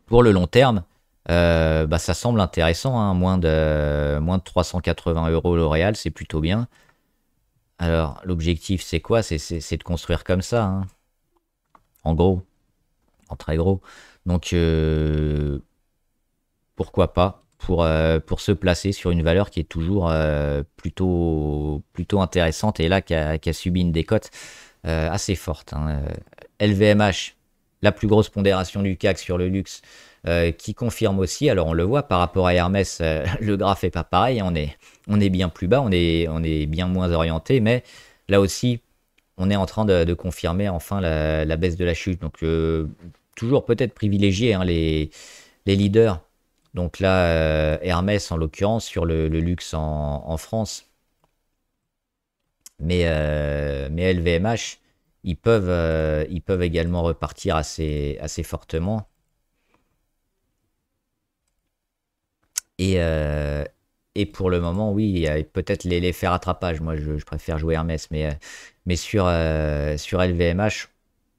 pour le long terme, ça semble intéressant. Hein. Moins de 380 € L'Oréal, c'est plutôt bien. Alors, l'objectif, c'est quoi? C'est de construire comme ça, hein. En gros, en très gros. Donc, pourquoi pas pour se placer sur une valeur qui est toujours plutôt intéressante et là qui a subi une décote assez forte, hein. LVMH, la plus grosse pondération du CAC sur le luxe, qui confirme aussi, alors on le voit par rapport à Hermès, le graphe est pas pareil, on est bien plus bas, on est bien moins orienté, mais là aussi, on est en train de confirmer enfin la baisse de la chute. Donc, toujours peut-être privilégier, hein, les leaders. Donc là, Hermès en l'occurrence sur le luxe en France. Mais LVMH, ils peuvent également repartir assez fortement. Et pour le moment, oui, il y a peut-être les faire rattrapage. Moi, je préfère jouer Hermès. Mais sur LVMH,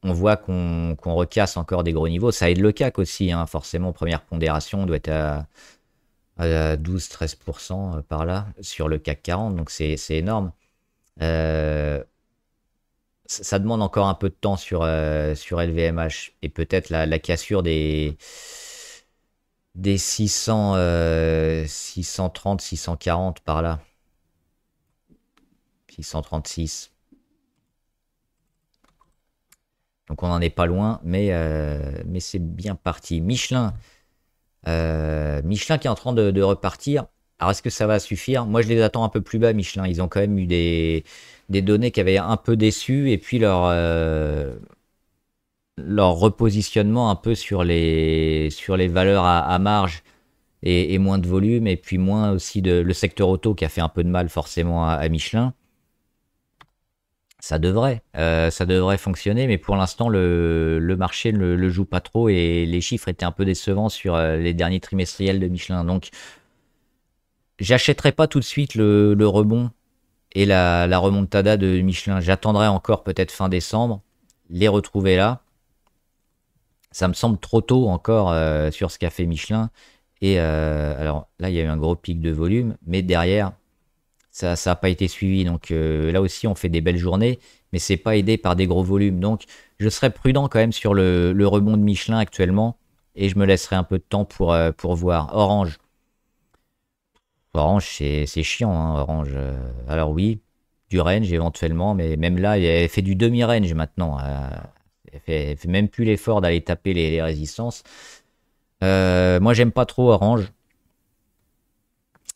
on voit qu'on recasse encore des gros niveaux. Ça aide le CAC aussi, hein. Forcément, première pondération, on doit être à 12-13% par là sur le CAC 40. Donc, c'est énorme. Ça demande encore un peu de temps sur LVMH. Et peut-être la cassure des 600, 630, 640 par là. 636. Donc on n'en est pas loin, mais c'est bien parti. Michelin qui est en train de repartir. Alors est-ce que ça va suffire? Moi je les attends un peu plus bas, Michelin. Ils ont quand même eu des données qui avaient un peu déçu et puis leur repositionnement un peu sur les valeurs à marge et moins de volume et puis moins aussi le secteur auto qui a fait un peu de mal forcément à Michelin. Ça devrait fonctionner, mais pour l'instant le marché ne le joue pas trop et les chiffres étaient un peu décevants sur les derniers trimestriels de Michelin. Donc j'achèterai pas tout de suite le rebond et la remontada de Michelin. J'attendrai encore peut-être fin décembre, les retrouver là. Ça me semble trop tôt encore sur ce qu'a fait Michelin. Et alors là, il y a eu un gros pic de volume, mais derrière, ça n'a pas été suivi. Donc là aussi, on fait des belles journées, mais c'est pas aidé par des gros volumes. Donc je serais prudent quand même sur le rebond de Michelin actuellement, et je me laisserai un peu de temps pour voir. Orange, c'est chiant, hein, Orange. Alors oui, du range éventuellement, mais même là, elle fait du demi-range maintenant. Elle fait même plus l'effort d'aller taper les résistances. Moi, j'aime pas trop Orange.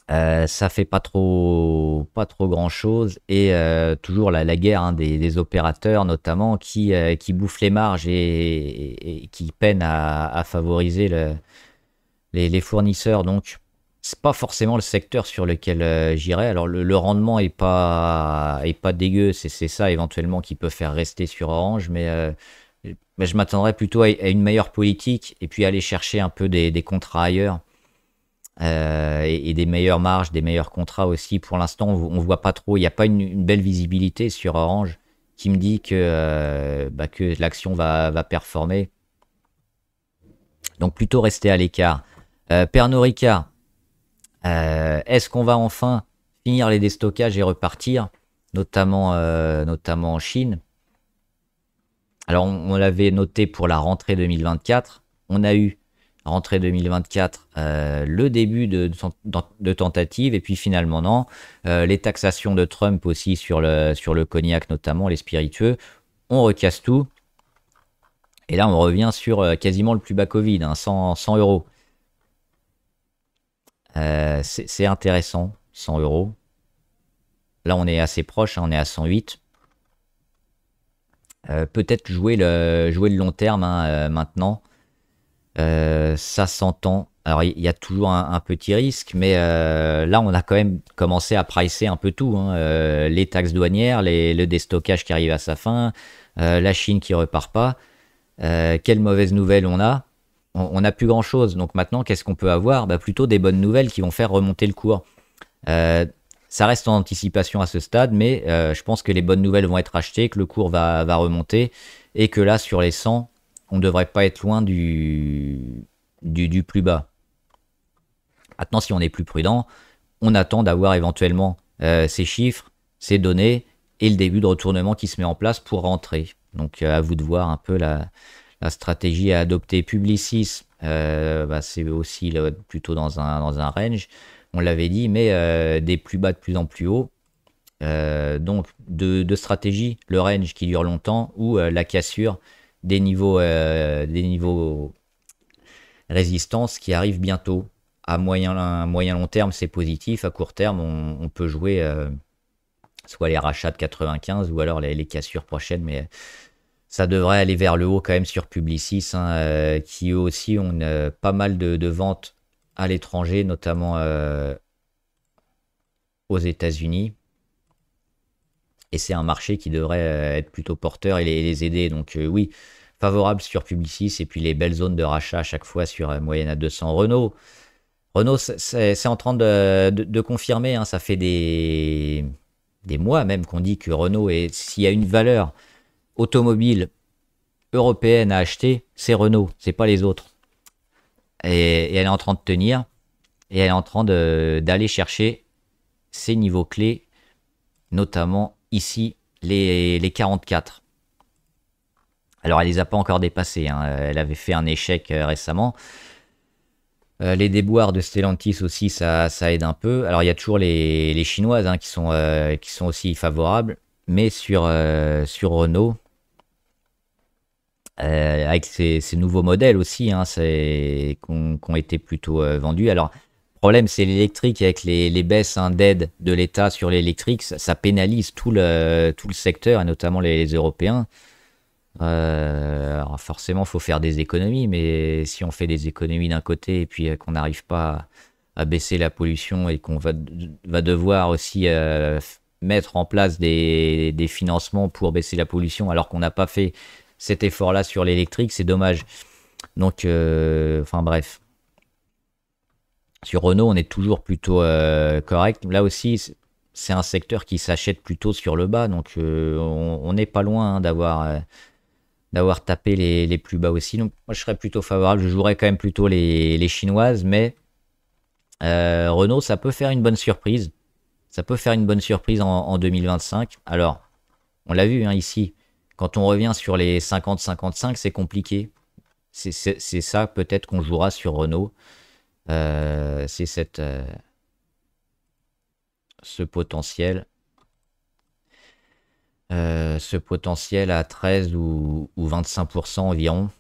Ça fait pas trop grand chose et toujours la guerre, hein, des opérateurs notamment qui bouffent les marges et qui peinent à favoriser les fournisseurs. Donc c'est pas forcément le secteur sur lequel j'irai. Alors le rendement est pas dégueu, c'est ça éventuellement qui peut faire rester sur Orange, mais je m'attendrais plutôt à une meilleure politique et puis aller chercher un peu des contrats ailleurs. Et des meilleures marges, des meilleurs contrats aussi. Pour l'instant, on voit pas trop. Il n'y a pas une belle visibilité sur Orange qui me dit que l'action va performer. Donc plutôt rester à l'écart. Pernod Ricard, est-ce qu'on va enfin finir les déstockages et repartir, notamment en Chine? Alors on l'avait noté pour la rentrée 2024. On a eu rentrée 2024, le début de tentative, et puis finalement non. Les taxations de Trump aussi sur le cognac, notamment les spiritueux, on recasse tout. Et là, on revient sur quasiment le plus bas Covid, hein, 100 €. C'est intéressant, 100 euros. Là, on est assez proche, hein, on est à 108. Peut-être jouer le long terme hein, maintenant. Ça s'entend. Alors, il y a toujours un petit risque, mais là, on a quand même commencé à pricer un peu tout. Hein. Les taxes douanières, le déstockage qui arrive à sa fin, la Chine qui repart pas. Quelle mauvaise nouvelle on a? On n'a plus grand-chose. Donc maintenant, qu'est-ce qu'on peut avoir? Bah, plutôt des bonnes nouvelles qui vont faire remonter le cours. Euh, Ça reste en anticipation à ce stade, mais je pense que les bonnes nouvelles vont être achetées, que le cours va remonter, et que là, sur les 100, on ne devrait pas être loin du plus bas. Maintenant, si on est plus prudent, on attend d'avoir éventuellement ces chiffres, ces données, et le début de retournement qui se met en place pour rentrer. Donc à vous de voir un peu la stratégie à adopter. Publicis, bah, c'est aussi là, plutôt dans un range, on l'avait dit, mais des plus bas de plus en plus haut. Donc de stratégie, le range qui dure longtemps ou la cassure des niveaux résistance qui arrivent bientôt. À moyen long terme, c'est positif. À court terme, on peut jouer soit les rachats de 95 ou alors les cassures prochaines, mais ça devrait aller vers le haut quand même sur Publicis, hein, qui eux aussi ont pas mal de ventes à l'étranger, notamment aux États-Unis. Et c'est un marché qui devrait être plutôt porteur et les aider. Donc oui, favorable sur Publicis et puis les belles zones de rachat à chaque fois sur moyenne à 200. Renault, c'est en train de confirmer, hein, ça fait des mois même qu'on dit que Renault, s'il y a une valeur automobile européenne à acheter, c'est Renault, c'est pas les autres. Et elle est en train de tenir, et elle est en train d'aller chercher ses niveaux clés, notamment ici, les 44. Alors elle les a pas encore dépassés, hein, elle avait fait un échec récemment. Les déboires de Stellantis aussi, ça aide un peu. Alors il y a toujours les Chinoises hein, qui sont aussi favorables, mais sur Renault, avec ces nouveaux modèles aussi, hein, qui ont été plutôt vendus. Alors, le problème, c'est l'électrique avec les baisses hein, d'aide de l'État sur l'électrique, ça pénalise tout le secteur, et notamment les Européens. Alors forcément, il faut faire des économies, mais si on fait des économies d'un côté et puis qu'on n'arrive pas à baisser la pollution et qu'on va devoir aussi mettre en place des financements pour baisser la pollution alors qu'on n'a pas fait cet effort-là sur l'électrique, c'est dommage. Donc, enfin bref. Sur Renault, on est toujours plutôt correct. Là aussi, c'est un secteur qui s'achète plutôt sur le bas, donc on n'est pas loin hein, d'avoir tapé les plus bas aussi. Donc moi je serais plutôt favorable, je jouerais quand même plutôt les chinoises, mais Renault ça peut faire une bonne surprise. Ça peut faire une bonne surprise en 2025. Alors, on l'a vu hein, ici, quand on revient sur les 50-55, c'est compliqué. C'est ça peut-être qu'on jouera sur Renault. C'est ce potentiel. Ce potentiel à 13 ou 25% environ.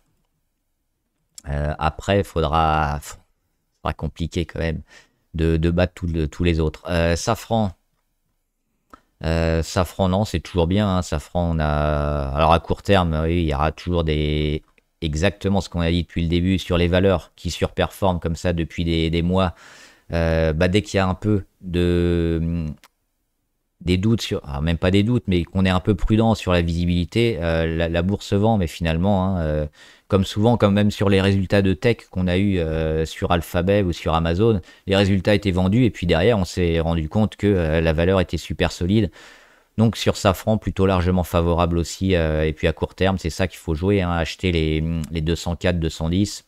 Après, faudra compliquer quand même de battre tous les autres. Safran. Safran, non, c'est toujours bien. Hein. Safran, on a. Alors à court terme, oui, il y aura toujours exactement ce qu'on a dit depuis le début sur les valeurs qui surperforment comme ça depuis des mois. Dès qu'il y a un peu des doutes alors même pas des doutes, mais qu'on est un peu prudent sur la visibilité, la bourse se vend, mais finalement, hein, comme souvent, comme même sur les résultats de tech qu'on a eu sur Alphabet ou sur Amazon, les résultats étaient vendus et puis derrière, on s'est rendu compte que la valeur était super solide. Donc sur Safran, plutôt largement favorable aussi. Et puis à court terme, c'est ça qu'il faut jouer, hein, acheter les 204, 210.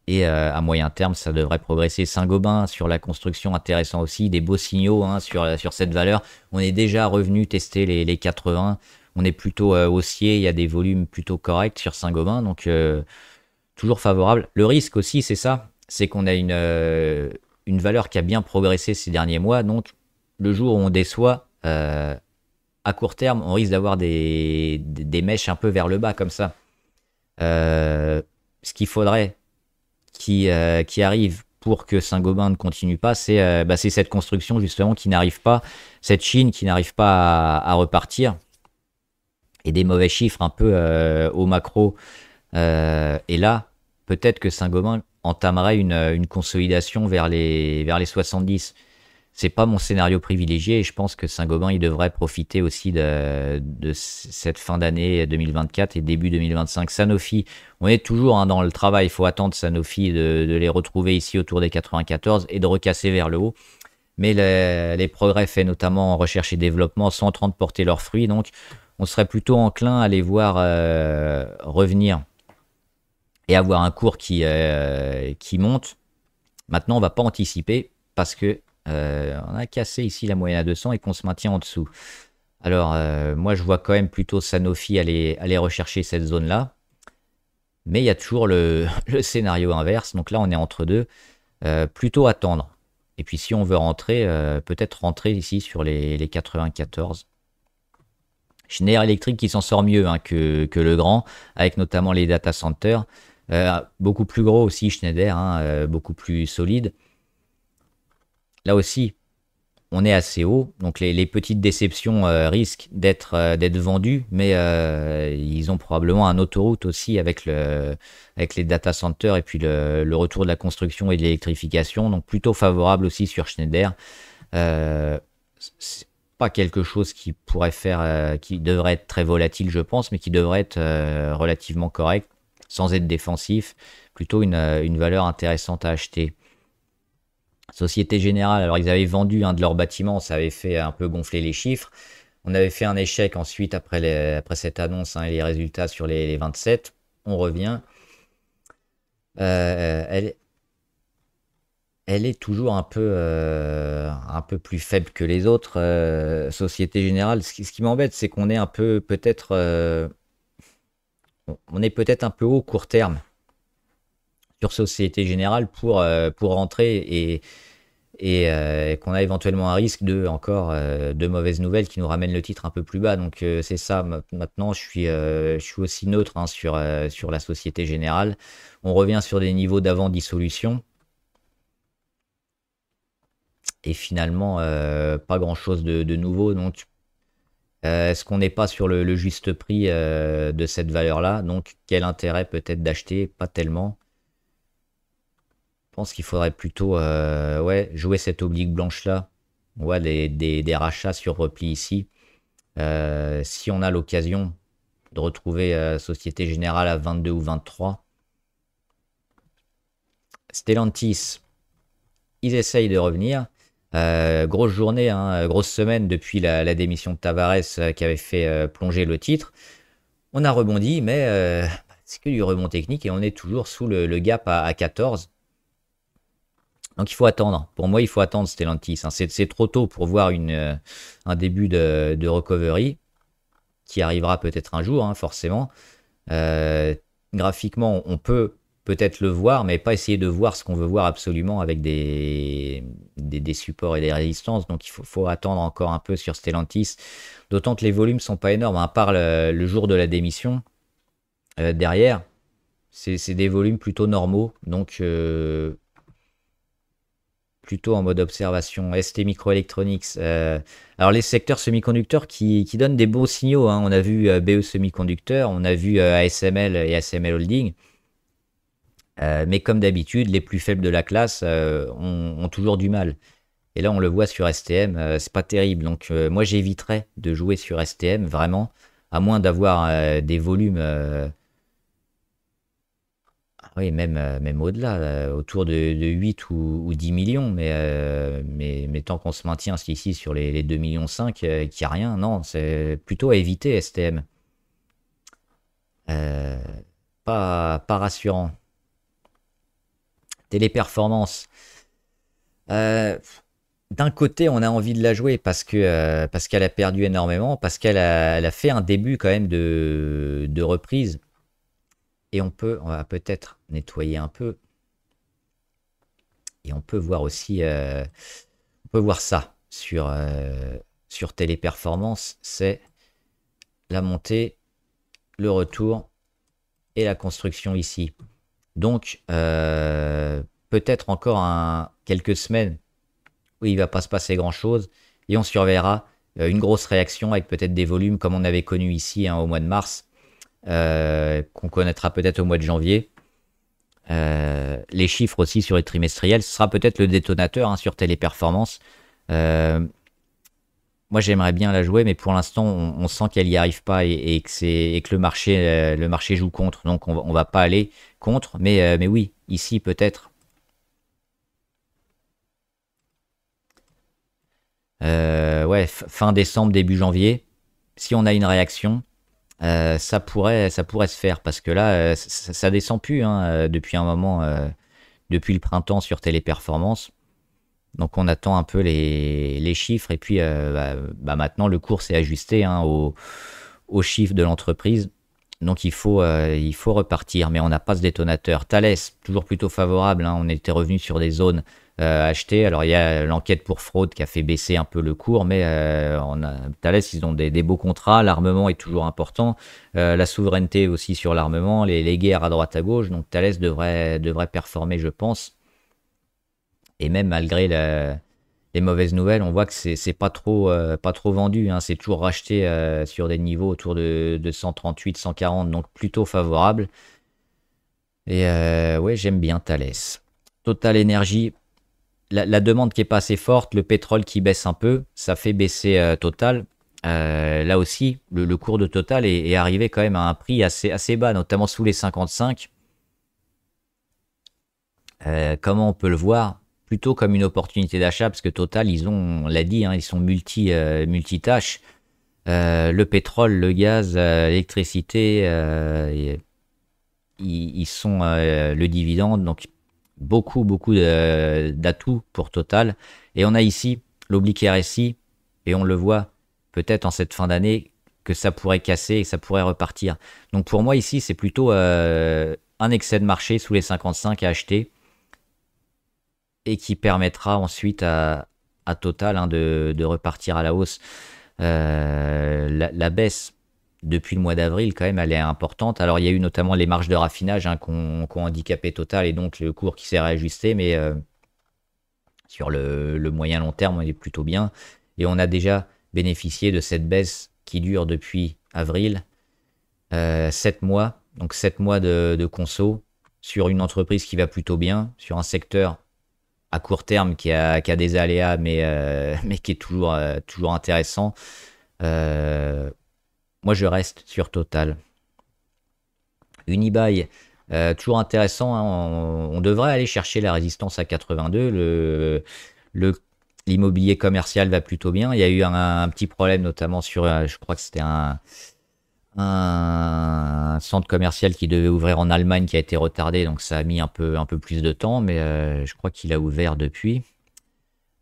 Et à moyen terme, ça devrait progresser. Saint-Gobain sur la construction, intéressant aussi. Des beaux signaux hein, sur cette valeur. On est déjà revenu tester les 80. On est plutôt haussier. Il y a des volumes plutôt corrects sur Saint-Gobain. Donc, toujours favorable. Le risque aussi, c'est ça. C'est qu'on a une valeur qui a bien progressé ces derniers mois. Donc, le jour où on déçoit, à court terme, on risque d'avoir des mèches un peu vers le bas comme ça. Ce qu'il faudrait qui arrive pour que Saint-Gobain ne continue pas, c'est cette construction justement qui n'arrive pas, cette Chine qui n'arrive pas à repartir, et des mauvais chiffres un peu au macro. Et là, peut-être que Saint-Gobain entamerait une consolidation vers les 70. C'est pas mon scénario privilégié et je pense que Saint-Gobain il devrait profiter aussi de cette fin d'année 2024 et début 2025. Sanofi, on est toujours dans le travail, il faut attendre Sanofi de les retrouver ici autour des 94 et de recasser vers le haut. Mais les progrès faits notamment en recherche et développement sont en train de porter leurs fruits, donc on serait plutôt enclin à les voir revenir et avoir un cours qui monte. Maintenant, on va pas anticiper parce que on a cassé ici la moyenne à 200 et qu'on se maintient en dessous. Alors, moi, je vois quand même plutôt Sanofi aller rechercher cette zone-là. Mais il y a toujours le scénario inverse. Donc là, on est entre deux. Plutôt attendre. Et puis, si on veut rentrer, peut-être rentrer ici sur les 94. Schneider Electric qui s'en sort mieux que le grand, avec notamment les data centers. Beaucoup plus gros aussi Schneider, beaucoup plus solide. Là aussi, on est assez haut, donc les petites déceptions risquent d'être vendues, mais ils ont probablement un autoroute aussi avec les data centers et puis le retour de la construction et de l'électrification, donc plutôt favorable aussi sur Schneider. C'est pas quelque chose qui pourrait qui devrait être très volatile, je pense, mais qui devrait être relativement correct, sans être défensif, plutôt une valeur intéressante à acheter. Société Générale, alors ils avaient vendu un de leurs bâtiments, ça avait fait un peu gonfler les chiffres. On avait fait un échec ensuite après cette annonce et les résultats sur les 27. On revient. Elle est toujours un peu plus faible que les autres. Société Générale, ce qui m'embête, c'est qu'on est un peu peut-être on est peut-être un peu haut court terme sur Société Générale pour rentrer et qu'on a éventuellement un risque de mauvaises nouvelles qui nous ramènent le titre un peu plus bas. Donc c'est ça. Maintenant, je suis aussi neutre sur la Société Générale. On revient sur des niveaux d'avant dissolution. Et finalement, pas grand-chose de nouveau. Donc, est-ce qu'on n'est pas sur le juste prix de cette valeur-là? Donc, quel intérêt peut-être d'acheter? Pas tellement. Je pense qu'il faudrait plutôt jouer cette oblique blanche-là. On voit des rachats sur repli ici. Si on a l'occasion de retrouver Société Générale à 22 ou 23. Stellantis, ils essayent de revenir. Grosse journée, grosse semaine depuis la démission de Tavares qui avait fait plonger le titre. On a rebondi, mais c'est que du rebond technique et on est toujours sous le gap à 14. Donc il faut attendre. Pour moi, il faut attendre Stellantis. C'est trop tôt pour voir un début de recovery qui arrivera peut-être un jour, forcément. Graphiquement, on peut-être le voir, mais pas essayer de voir ce qu'on veut voir absolument avec des supports et des résistances. Donc il faut attendre encore un peu sur Stellantis. D'autant que les volumes sont pas énormes, à part le jour de la démission. Derrière, c'est des volumes plutôt normaux. Donc plutôt en mode observation. ST Microelectronics. Alors les secteurs semi-conducteurs qui donnent des beaux signaux. On a vu BE Semiconducteur, on a vu ASML et ASML Holding. Mais comme d'habitude, les plus faibles de la classe ont toujours du mal. Et là, on le voit sur STM, c'est pas terrible. Donc moi, j'éviterais de jouer sur STM, vraiment, à moins d'avoir des volumes... oui, même au-delà, autour de 8 ou 10 millions, mais tant qu'on se maintient ici sur les 2,5 millions, qu'il n'y a rien, non, c'est plutôt à éviter STM. Pas rassurant. Téléperformance. D'un côté, on a envie de la jouer parce qu'elle a perdu énormément, parce qu'elle a fait un début quand même de reprise. Et on va peut-être nettoyer un peu. Et on peut voir aussi, on peut voir ça sur Téléperformance, c'est la montée, le retour et la construction ici. Donc, peut-être encore quelques semaines où il va pas se passer grand-chose, et on surveillera une grosse réaction avec peut-être des volumes comme on avait connu ici au mois de mars, qu'on connaîtra peut-être au mois de janvier. Les chiffres aussi sur les trimestriels, ce sera peut-être le détonateur sur Téléperformance. Euh, Moi, j'aimerais bien la jouer, mais pour l'instant, on sent qu'elle n'y arrive pas et que le marché joue contre. Donc, on va pas aller contre. Mais oui, ici, peut-être. Ouais, fin décembre, début janvier. Si on a une réaction, ça pourrait se faire. Parce que là, ça descend plus depuis un moment, depuis le printemps sur Téléperformance. Donc on attend un peu les chiffres et puis maintenant le cours s'est ajusté aux chiffres de l'entreprise. Donc il faut repartir, mais on n'a pas ce détonateur. Thales, toujours plutôt favorable, on était revenu sur des zones achetées. Alors il y a l'enquête pour fraude qui a fait baisser un peu le cours, mais Thales, ils ont des beaux contrats, l'armement est toujours important, la souveraineté aussi sur l'armement, les guerres à droite à gauche, donc Thales devrait performer, je pense. Et même malgré les mauvaises nouvelles, on voit que c'est pas trop vendu. C'est toujours racheté sur des niveaux autour de 138, 140, donc plutôt favorable. Et ouais, j'aime bien Thales. Total Energy, la demande qui est pas assez forte, le pétrole qui baisse un peu, ça fait baisser Total. Là aussi, le cours de Total est arrivé quand même à un prix assez bas, notamment sous les 55. Comment on peut le voir? Plutôt comme une opportunité d'achat, parce que Total, on l'a dit, ils sont multitâches. Le pétrole, le gaz, l'électricité, ils sont le dividende, donc beaucoup d'atouts pour Total. Et on a ici l'oblique RSI, et on le voit peut-être en cette fin d'année que ça pourrait casser et que ça pourrait repartir. Donc pour moi ici, c'est plutôt un excès de marché sous les 55 à acheter et qui permettra ensuite à Total de repartir à la hausse. La baisse depuis le mois d'avril, quand même, elle est importante. Alors, il y a eu notamment les marges de raffinage qui ont handicapé Total et donc le cours qui s'est réajusté, mais sur le moyen long terme, il est plutôt bien. Et on a déjà bénéficié de cette baisse qui dure depuis avril, 7 mois, donc 7 mois de conso sur une entreprise qui va plutôt bien, sur un secteur à court terme qui a des aléas, mais qui est toujours intéressant. Moi, je reste sur Total. Unibail, toujours intéressant. On devrait aller chercher la résistance à 82. L'immobilier commercial va plutôt bien. Il y a eu un petit problème, notamment sur, je crois que c'était un centre commercial qui devait ouvrir en Allemagne qui a été retardé, donc ça a mis un peu plus de temps, mais je crois qu'il a ouvert depuis.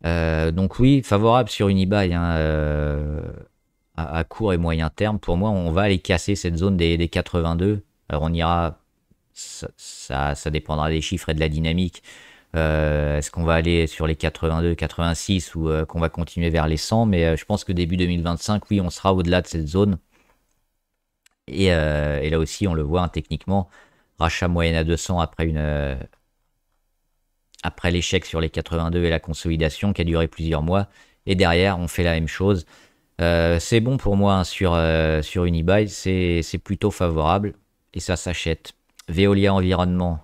Donc oui, favorable sur Unibail à court et moyen terme. Pour moi, on va aller casser cette zone des 82. Alors on ira, ça dépendra des chiffres et de la dynamique. Est-ce qu'on va aller sur les 82, 86 ou qu'on va continuer vers les 100? Mais je pense que début 2025, oui, on sera au-delà de cette zone. Et là aussi, on le voit techniquement, rachat moyenne à 200 après l'échec sur les 82 et la consolidation qui a duré plusieurs mois. Et derrière, on fait la même chose. C'est bon pour moi sur Unibail, c'est plutôt favorable et ça s'achète. Veolia Environnement.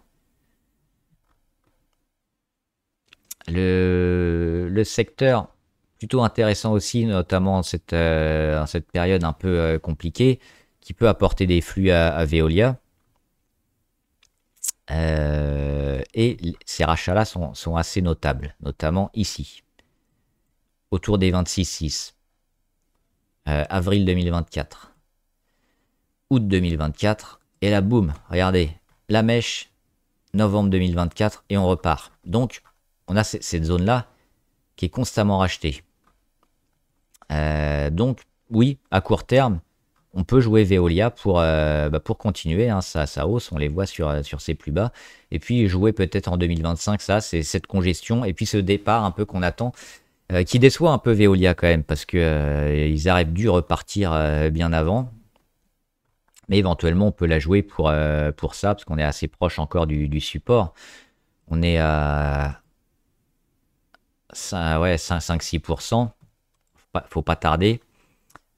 Le secteur plutôt intéressant aussi, notamment en cette période un peu compliquée, qui peut apporter des flux à Veolia. Et ces rachats-là sont assez notables, notamment ici, autour des 26,6. Avril 2024, août 2024, et là, boum, regardez, la mèche, novembre 2024, et on repart. Donc, on a cette zone-là qui est constamment rachetée. Donc, oui, à court terme, on peut jouer Veolia pour continuer sa hausse, on les voit sur ses plus bas. Et puis jouer peut-être en 2025, ça, c'est cette congestion, et puis ce départ un peu qu'on attend, qui déçoit un peu Veolia quand même, parce que ils auraient dû repartir bien avant. Mais éventuellement, on peut la jouer pour ça, parce qu'on est assez proche encore du support. On est à ouais, 5-6%. Faut pas tarder.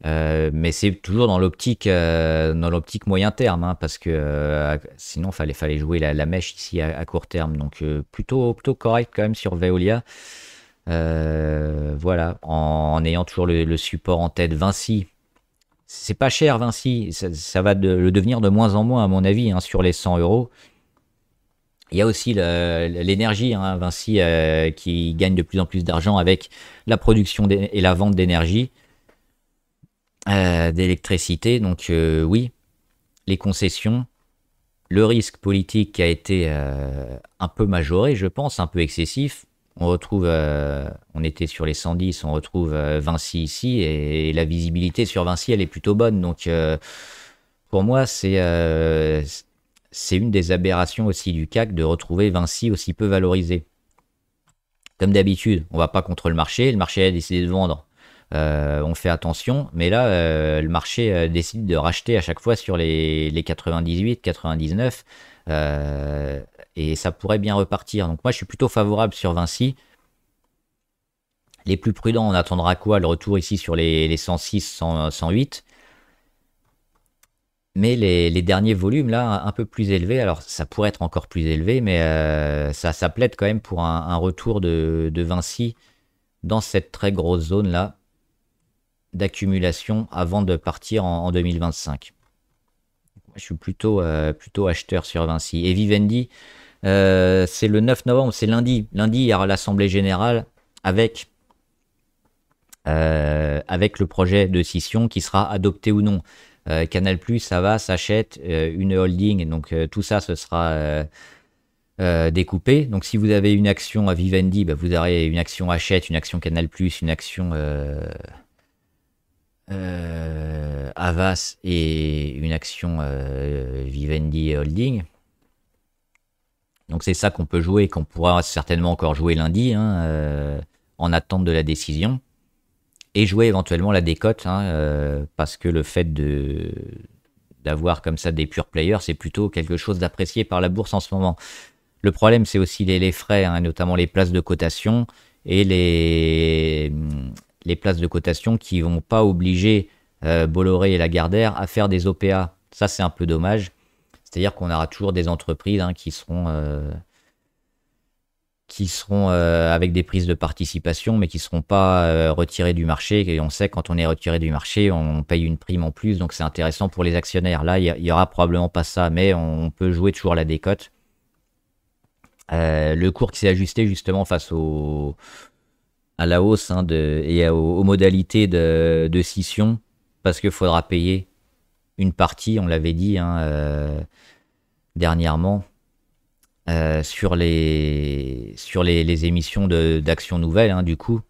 Mais c'est toujours dans l'optique moyen terme, hein, parce que sinon fallait jouer la mèche ici à court terme. Donc plutôt correct quand même sur Veolia. Voilà, en ayant toujours le support en tête. Vinci, c'est pas cher Vinci, ça va le devenir de moins en moins à mon avis, hein, sur les 100 euros. Il y a aussi l'énergie, hein, Vinci, qui gagne de plus en plus d'argent avec la production et la vente d'énergie, d'électricité. Donc oui, les concessions, le risque politique qui a été un peu majoré, je pense, un peu excessif. On retrouve, on était sur les 110, on retrouve Vinci ici, et la visibilité sur Vinci, elle est plutôt bonne. Donc pour moi, c'est une des aberrations aussi du CAC de retrouver Vinci aussi peu valorisé. Comme d'habitude, on va pas contre le marché a décidé de vendre. On fait attention, mais là, le marché décide de racheter à chaque fois sur les 98, 99, et ça pourrait bien repartir. Donc moi, je suis plutôt favorable sur Vinci. Les plus prudents, on attendra quoi? Le retour ici sur les 106, 108. Mais les derniers volumes, là, un peu plus élevés, alors ça pourrait être encore plus élevé, mais ça plaide quand même pour un retour de Vinci dans cette très grosse zone-là d'accumulation avant de partir en 2025. Je suis plutôt acheteur sur Vinci. Et Vivendi, c'est le 9 novembre, c'est lundi. Lundi, il y aura l'Assemblée Générale avec le projet de scission qui sera adopté ou non. Canal+, ça va, s'achète une holding, donc tout ça, ce sera découpé. Donc si vous avez une action à Vivendi, vous aurez une action Hachette, une action Canal+, une action Havas et une action Vivendi Holding. Donc c'est ça qu'on peut jouer, qu'on pourra certainement encore jouer lundi, hein, en attente de la décision. Et jouer éventuellement la décote, hein, parce que le fait d'avoir comme ça des pure players, c'est plutôt quelque chose d'apprécié par la bourse en ce moment. Le problème, c'est aussi les frais, hein, notamment les places de cotation et les places de cotation qui vont pas obliger Bolloré et Lagardère à faire des OPA. Ça, c'est un peu dommage. C'est-à-dire qu'on aura toujours des entreprises, hein, qui seront avec des prises de participation, mais qui ne seront pas retirées du marché. Et on sait, quand on est retiré du marché, on paye une prime en plus, donc c'est intéressant pour les actionnaires. Là, il y aura probablement pas ça, mais on peut jouer toujours la décote. Le cours qui s'est ajusté justement face à la hausse, hein, et aux modalités de scission, parce qu'il faudra payer une partie, on l'avait dit, hein, dernièrement, sur les émissions d'actions nouvelles, hein, du coup.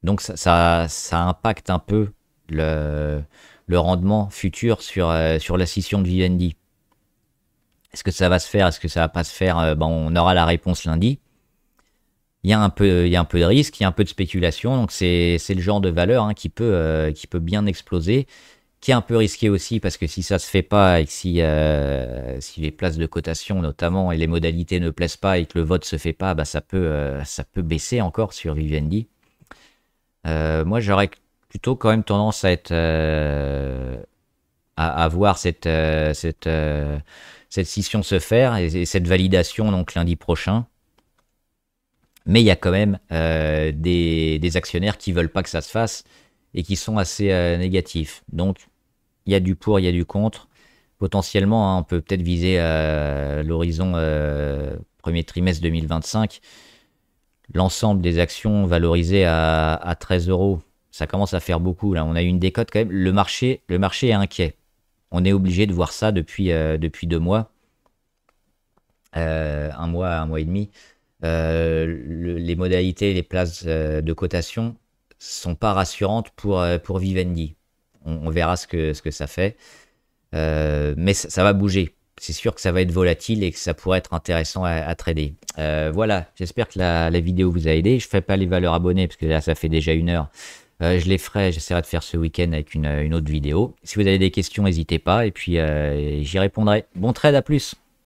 Donc ça impacte un peu le rendement futur sur la scission de Vivendi. Est-ce que ça va se faire? Est-ce que ça va pas se faire? On aura la réponse lundi. Il y a un peu de risque, il y a un peu de spéculation, donc c'est le genre de valeur, hein, qui peut bien exploser, qui est un peu risqué aussi, parce que si ça se fait pas et que si les places de cotation notamment et les modalités ne plaisent pas et que le vote se fait pas, ça peut baisser encore sur Vivendi. Moi, j'aurais plutôt quand même tendance à être à voir cette scission se faire et cette validation donc lundi prochain. Mais il y a quand même des actionnaire qui veulent pas que ça se fasse et qui sont assez négatifs. Donc, il y a du pour, il y a du contre. Potentiellement, hein, on peut peut-être viser l'horizon premier trimestre 2025. L'ensemble des actions valorisées à 13 euros, ça commence à faire beaucoup. Là, on a eu une décote quand même. Le marché est inquiet. On est obligé de voir ça depuis 2 mois. Un mois et demi. Les modalités, les places de cotation sont pas rassurantes pour Vivendi. On verra ce que ça fait. Mais ça va bouger. C'est sûr que ça va être volatile et que ça pourrait être intéressant à trader. Voilà, j'espère que la vidéo vous a aidé. Je ne fais pas les valeurs abonnées parce que là, ça fait déjà 1 heure. Je les ferai, j'essaierai de faire ce week-end avec une autre vidéo. Si vous avez des questions, n'hésitez pas et puis j'y répondrai. Bon trade, à plus!